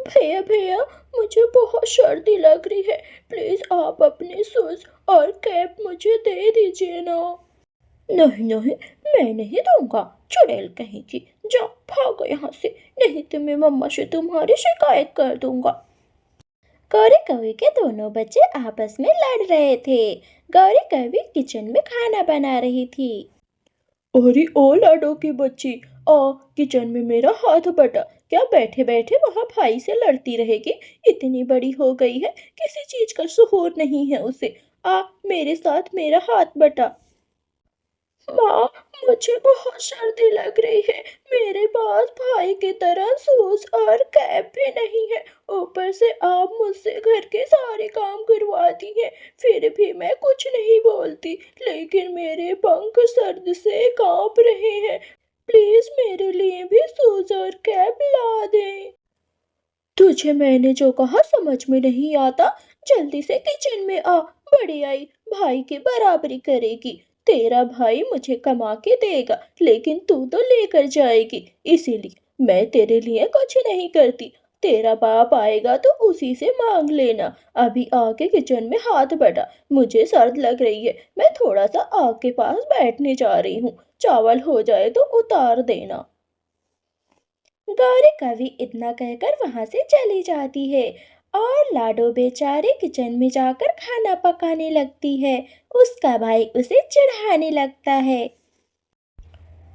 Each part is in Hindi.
भैया भैया, मुझे बहुत सर्दी लग रही है। प्लीज आप अपने शूज और कैप मुझे दे दीजिए ना। नहीं नहीं, मैं नहीं दूंगा। चुड़ैल कहीं की, जाओ भागो यहाँ से, नहीं तो मैं मम्मा से तुम्हारी शिकायत कर दूंगा। गौरी कौवी के दोनों बच्चे आपस में लड़ रहे थे। गौरी कौवी किचन में खाना बना रही थी। अरे ओ लाडो की बच्ची, आ किचन में मेरा हाथ बटा। क्या बैठे बैठे वहां भाई से लड़ती रहेगी? इतनी बड़ी हो गई है, किसी चीज का शुहूर नहीं है उसे। आ मेरे साथ मेरा हाथ बटा। माँ, मुझे बहुत सर्दी लग रही है। मेरे पास भाई की तरह शूज और कैप भी नहीं है। ऊपर से आप मुझसे घर के सारे काम करवाती हैं, फिर भी मैं कुछ नहीं बोलती। लेकिन मेरे पंख सर्द से कांप रहे हैं। प्लीज मेरे लिए भी शूज और कैप ला दें। तुझे मैंने जो कहा समझ में नहीं आता? जल्दी से किचन में आ। बड़ी आई भाई की बराबरी करेगी। तेरा भाई मुझे कमा के देगा, लेकिन तू तो लेकर जाएगी। इसीलिए मैं तेरे लिए कुछ नहीं करती। तेरा बाप आएगा तो उसी से मांग लेना। अभी आके किचन में हाथ बढ़ा। मुझे सर्द लग रही है, मैं थोड़ा सा आग के पास बैठने जा रही हूँ। चावल हो जाए तो उतार देना। गौरी कवि इतना कहकर वहां से चली जाती है और लाडो बेचारे किचन में जाकर खाना पकाने लगती है। उसका भाई उसे चिढ़ाने लगता है।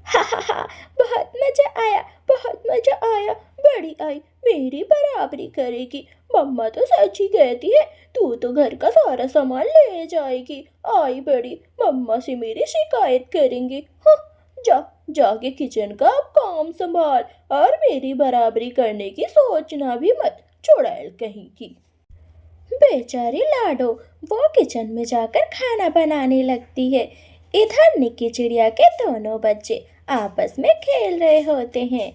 हा हा हा, बहुत मजा आया, बहुत मजा आया। बड़ी आई मेरी बराबरी करेगी। मम्मा तो सच ही कहती है, तू तो घर का सारा सामान ले जाएगी। आई बड़ी, मम्मा से मेरी शिकायत करेंगी। हाँ, जा जाके किचन का अब काम संभाल और मेरी बराबरी करने की सोचना भी मत, चुड़ैल कहीं की। बेचारी लाडो वो किचन में जाकर खाना बनाने लगती है। इधर निक्की चिड़िया के दोनों बच्चे आपस में खेल रहे होते हैं।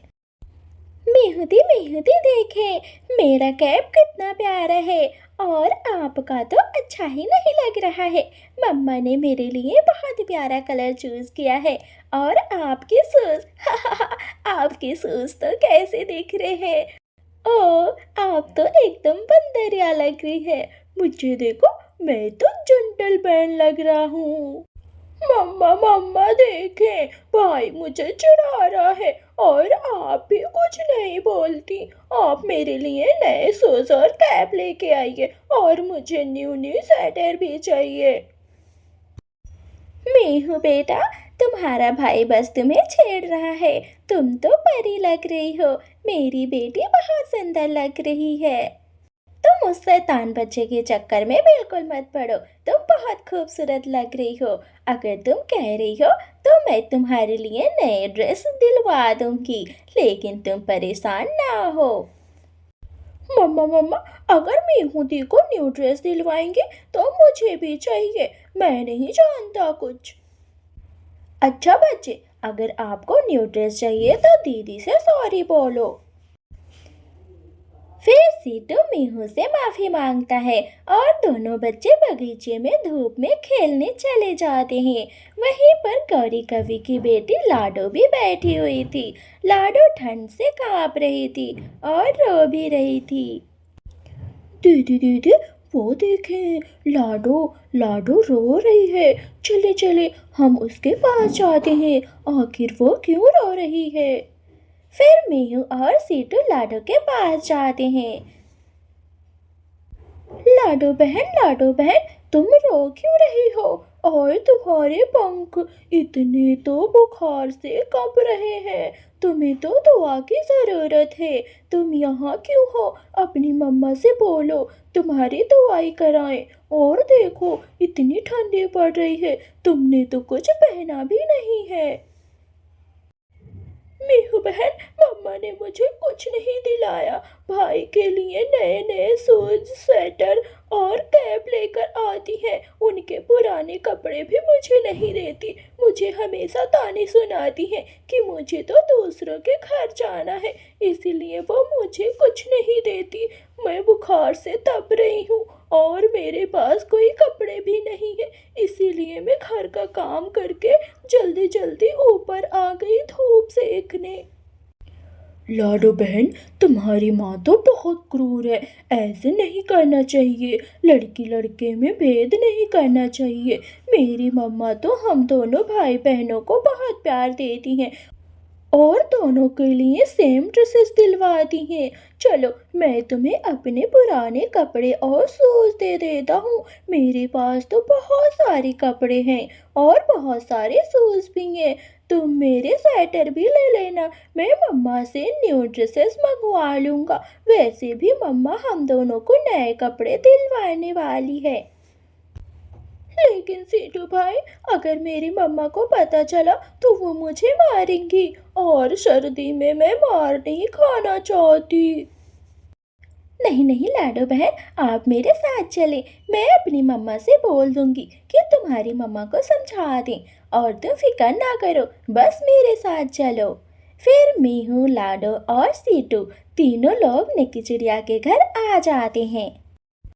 मेहुदी देखे, मेरा कैप कितना प्यारा है और आपका तो अच्छा ही नहीं लग रहा है। मम्मा ने मेरे लिए बहुत प्यारा कलर चूज किया है। और आपके शूज आपके शूज तो कैसे दिख रहे हैं? ओ, आप तो एकदम बंदरिया लग रही है। मुझे देखो, मैं तो जेंटलमैन लग रहा हूँ। मम्मा मम्मा देखें, भाई मुझे चिढ़ा रहा है और आप भी कुछ नहीं बोलती। आप मेरे लिए नए शूज और कैप लेके आइए और मुझे न्यू न्यू स्वेटर भी चाहिए। मैं हूँ बेटा, तुम्हारा भाई बस तुम्हें छेड़ रहा है। तुम तो परी लग रही हो। मेरी बेटी बहुत सुंदर लग रही है। तुम उस शैतान बच्चे के चक्कर में बिल्कुल मत पड़ो। तुम बहुत खूबसूरत लग रही हो। अगर तुम कह रही हो तो मैं तुम्हारे लिए नए ड्रेस दिलवा दूंगी, लेकिन तुम परेशान ना हो। मम्मा मम्मा, अगर मेहूदी को न्यू ड्रेस दिलवाएंगे तो मुझे भी चाहिए। मैं नहीं जानता कुछ। अच्छा बच्चे, अगर आपको न्यू ड्रेस चाहिए तो दीदी से सॉरी बोलो। फिर सीटू मीहू से माफी मांगता है और दोनों बच्चे बगीचे में धूप में खेलने चले जाते हैं। वहीं पर गौरी कवि की बेटी लाडो भी बैठी हुई थी। लाडो ठंड से कांप रही थी और रो भी रही थी। दीदी दीदी, वो देखें, लाडो लाडो रो रही है। चले चले हम उसके पास जाते हैं, आखिर वो क्यों रो रही है। फिर मीनू और सीटू लाडो के पास जाते हैं। लाडो बहन, तुम रो क्यों रही हो? और तुम्हारे पंख इतने तो बुखार से कांप रहे हैं। तुम्हें तो दुआ की जरूरत है। तुम यहाँ क्यों हो? अपनी मम्मा से बोलो, तुम्हारी दवाई कराएं। और देखो, इतनी ठंडी पड़ रही है, तुमने तो कुछ पहना भी नहीं है। मीहू बहन, मम्मा ने मुझे कुछ नहीं दिलाया। भाई के लिए नए नए शूज, स्वेटर और कैप लेकर आती है। उनके पुराने कपड़े भी मुझे नहीं देती। मुझे हमेशा ताने सुनाती है कि मुझे तो दूसरों के घर जाना है, इसीलिए वो मुझे कुछ नहीं देती। मैं बुखार से तप रही हूँ और मेरे पास कोई कपड़े भी नहीं है, इसीलिए मैं घर का काम करके जल्दी जल्दी ऊपर आ गई धूप सेकने। लाडो बहन, तुम्हारी माँ तो बहुत क्रूर है। ऐसे नहीं करना चाहिए। लड़की लड़के में भेद नहीं करना चाहिए। मेरी मम्मा तो हम दोनों भाई बहनों को बहुत प्यार देती हैं और दोनों के लिए सेम ड्रेसेस दिलवाती हैं। चलो, मैं तुम्हें अपने पुराने कपड़े और शूज दे देता हूँ। मेरे पास तो बहुत सारे कपड़े हैं और बहुत सारे शूज भी हैं। तुम मेरे स्वेटर भी ले लेना। मैं मम्मा से न्यू ड्रेसेस मंगवा लूँगा। वैसे भी मम्मा हम दोनों को नए कपड़े दिलवाने वाली है। लेकिन सीटू भाई, अगर मेरी मम्मा को पता चला तो वो मुझे मारेंगी और सर्दी में मैं मार नहीं खाना चाहती। नहीं नहीं लाडो बहन, आप मेरे साथ चले। मैं अपनी मम्मा से बोल दूंगी कि तुम्हारी मम्मा को समझा दें और तुम फिक्र ना करो, बस मेरे साथ चलो। फिर मीहू, लाडो और सीटू तीनों लोग निकी चिड़िया के घर आ जाते हैं।